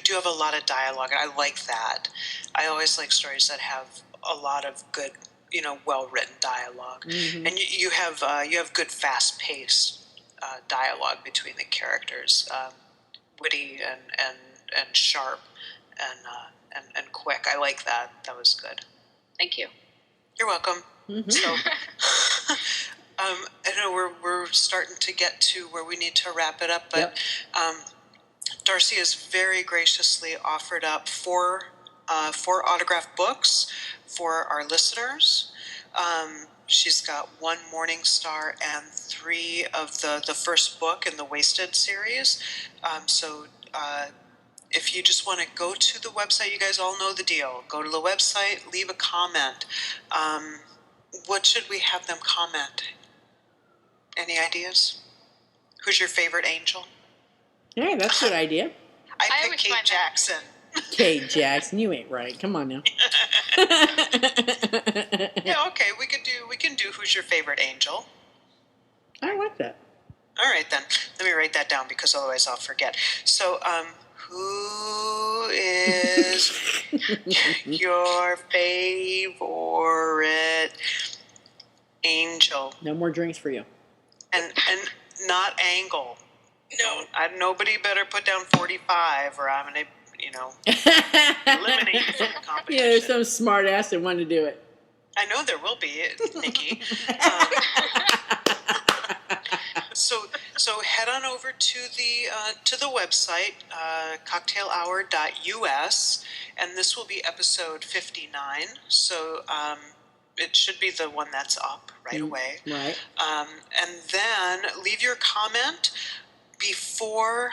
B: do have a lot of dialogue, and I like that. I always like stories that have a lot of good, well written dialogue, and you have good fast paced dialogue between the characters, witty and sharp and quick. I like that. That was good.
D: Thank you.
B: You're welcome. So, I know we're starting to get to where we need to wrap it up, but Darcy has very graciously offered up 4 autographed books for our listeners. She's got 1 Morningstar and 3 of the first book in the Wasted series. So if you just want to go to the website, you guys all know the deal. Go to the website, leave a comment. What should we have them comment? Any ideas? Who's your favorite angel?
A: Hey, that's a good idea.
B: I picked Kate Jackson.
A: Kate Jackson, you ain't right. Come on now.
B: Yeah, okay. We can do who's your favorite angel.
A: I like that.
B: All right then. Let me write that down because otherwise I'll forget. So, who is your favorite angel?
A: No more drinks for you.
B: And not angle. No, nobody better put down 45, or I'm gonna, eliminate you from the competition.
A: Yeah, there's some smart ass that wanted to do it.
B: I know there will be, Nikki. So head on over to the website, cocktailhour.us, and this will be episode 59. So it should be the one that's up right away.
A: Right.
B: And then leave your comment before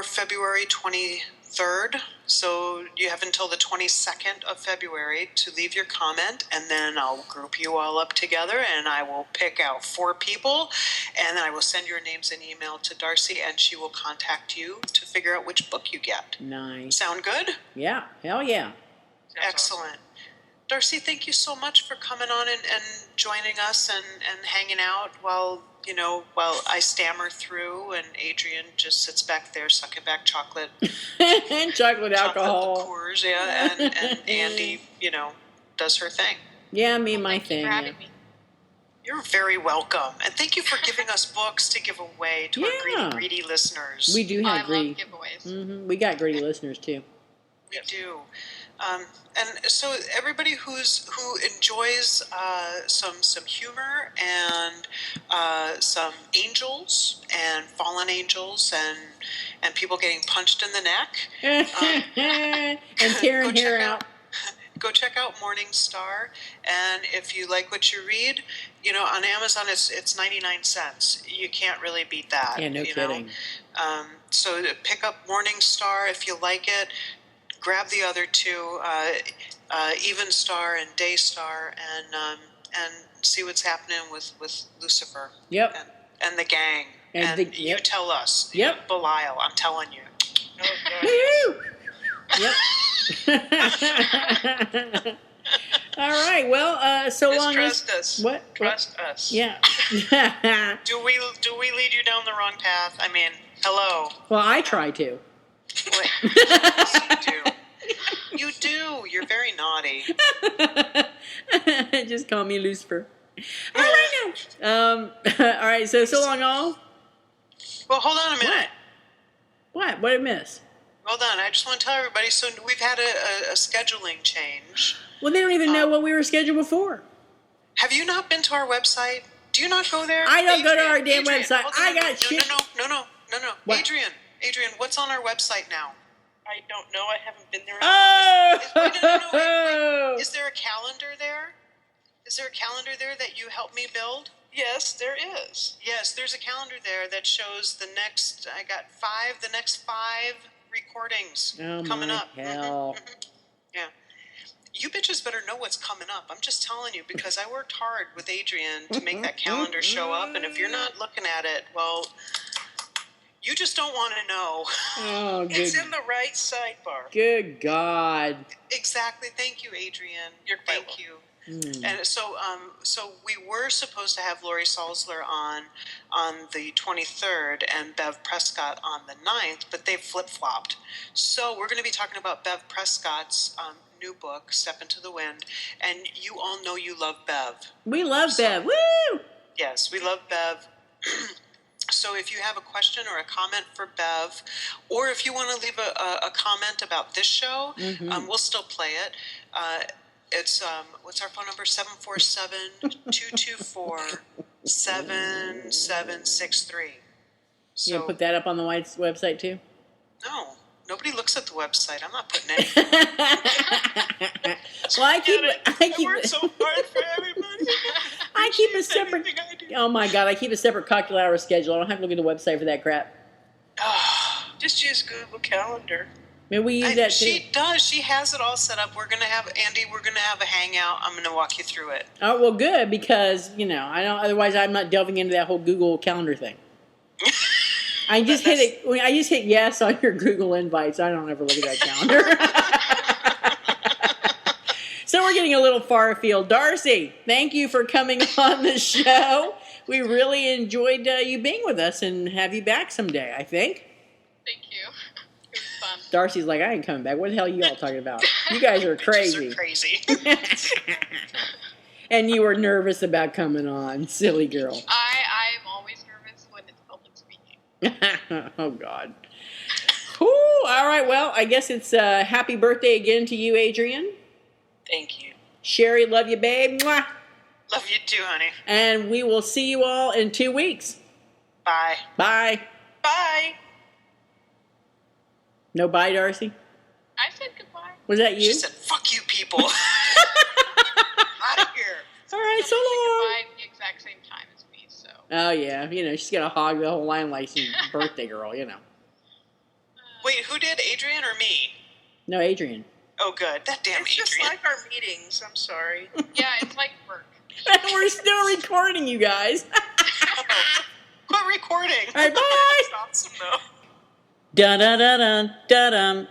B: February 23rd. So you have until the 22nd of February to leave your comment, and then I'll group you all up together, and I will pick out 4 people, and then I will send your names and email to Darcy, and she will contact you to figure out which book you get.
A: Nice.
B: Sound good?
A: Yeah. Hell yeah.
B: Excellent. Darcy, thank you so much for coming on and joining us and hanging out while I stammer through, and Adrian just sits back there sucking back chocolate.
A: And chocolate alcohol.
B: Liqueurs, yeah, and Andy, does her thing.
A: Yeah, my
D: Thank you
A: thing.
D: for
A: Yeah.
D: having me.
B: You're very welcome. And thank you for giving us books to give away to our greedy listeners.
A: We do
D: I
A: have
D: love
A: greedy.
D: giveaways.
A: Mm-hmm. We got greedy listeners too.
B: We do. And so everybody who enjoys some humor and some angels and fallen angels and people getting punched in the neck,
A: and tearing hair out.
B: Go check out Morningstar, and if you like what you read, on Amazon it's 99 cents. You can't really beat that.
A: Yeah, no kidding.
B: So pick up Morningstar if you like it. Grab the other 2, Even Star and Daystar, and see what's happening with Lucifer.
A: Yep.
B: And the gang. And you tell us.
A: Yep.
B: Belial, I'm telling you.
A: Woo! Yep. All right. Well, so
C: Just
A: long
C: trust
A: as
C: us.
A: what?
C: Trust us.
A: Yeah.
B: Do we lead you down the wrong path? I mean, hello.
A: Well, I try to.
B: Yes, you do. You do. You're very naughty.
A: Just call me Lucifer. All right now. All right. So long all.
B: Well, hold on a minute.
A: What? What did I miss?
B: Hold on. I just want to tell everybody. So we've had a scheduling change.
A: Well, they don't even know what we were scheduled before.
B: Have you not been to our website? Do you not go there?
A: I don't go to our damn
B: Adrian,
A: website.
B: hold
A: I
B: on.
A: got shit.
B: No.
A: What?
B: Adrian, what's on our website now?
C: I don't know. I haven't been there.
A: Oh!
B: Wait. Is there a calendar there? Is there a calendar there that you helped me build?
C: Yes, there is.
B: Yes, there's a calendar there that shows the next 5 recordings coming
A: my
B: up.
A: hell.
B: Yeah. You bitches better know what's coming up. I'm just telling you, because I worked hard with Adrian to make that calendar show up, and if you're not looking at it, well, you just don't want to know.
A: Oh,
C: It's
A: good.
C: in the right sidebar.
A: Good God.
B: Exactly. Thank you, Adrian.
C: You're quite
B: Thank you.
A: Mm.
B: And so we were supposed to have Lori Salzler on the 23rd and Bev Prescott on the 9th, but they've flip-flopped. So we're going to be talking about Bev Prescott's new book, Step Into the Wind, and you all know you love Bev.
A: We love Bev. Woo!
B: Yes, we love Bev. So if you have a question or a comment for Bev, or if you want to leave a comment about this show, we'll still play it. It's, what's our phone number? 747-224-7763.
A: You gonna put that up on the website too?
B: No, nobody looks at the website. I'm not putting anything.
A: Well, I keep
C: I work so hard for everybody.
A: I keep a separate.
C: Anything I do.
A: Oh my God! I keep a separate cocktail hour schedule. I don't have to look at the website for that crap.
C: Just use Google Calendar.
A: Maybe we use that too.
B: She does. She has it all set up. We're gonna have Andy. We're gonna have a hangout. I'm gonna walk you through it.
A: Oh well, good, because I don't. Otherwise, I'm not delving into that whole Google Calendar thing. I just hit it. I just hit yes on your Google invites. I don't ever look at that calendar. So we're getting a little far afield. Darcy, thank you for coming on the show. We really enjoyed you being with us, and have you back someday, I think.
D: Thank you. It was fun.
A: Darcy's like, I ain't coming back. What the hell are you all talking about? You guys are crazy.
B: Bitches are crazy.
A: And you were nervous about coming on. Silly girl.
D: I'm always nervous when it's public speaking.
A: Oh, God. Whew. All right. Well, I guess it's happy birthday again to you, Adrian.
C: Thank you.
A: Sherry, love you, babe. Mwah.
B: Love you too, honey.
A: And we will see you all in 2 weeks.
B: Bye.
A: Bye.
C: Bye.
A: No bye, Darcy?
D: I said goodbye.
A: Was that you?
B: She said, fuck you people. Out of here.
A: All right, so
D: Goodbye
A: long.
D: at the exact same time as me, so.
A: Oh, yeah. She's going to hog the whole line like she's a birthday girl,
B: Wait, who did, Adrian or me?
A: No, Adrian.
B: Oh, good. That damn
C: It's just
B: Adrian.
C: like our meetings. I'm sorry.
D: Yeah, it's like work.
A: We're still recording, you guys.
B: Quit recording.
A: All right, bye.
B: That's awesome, though.
A: Dun dun dun dun dun dun.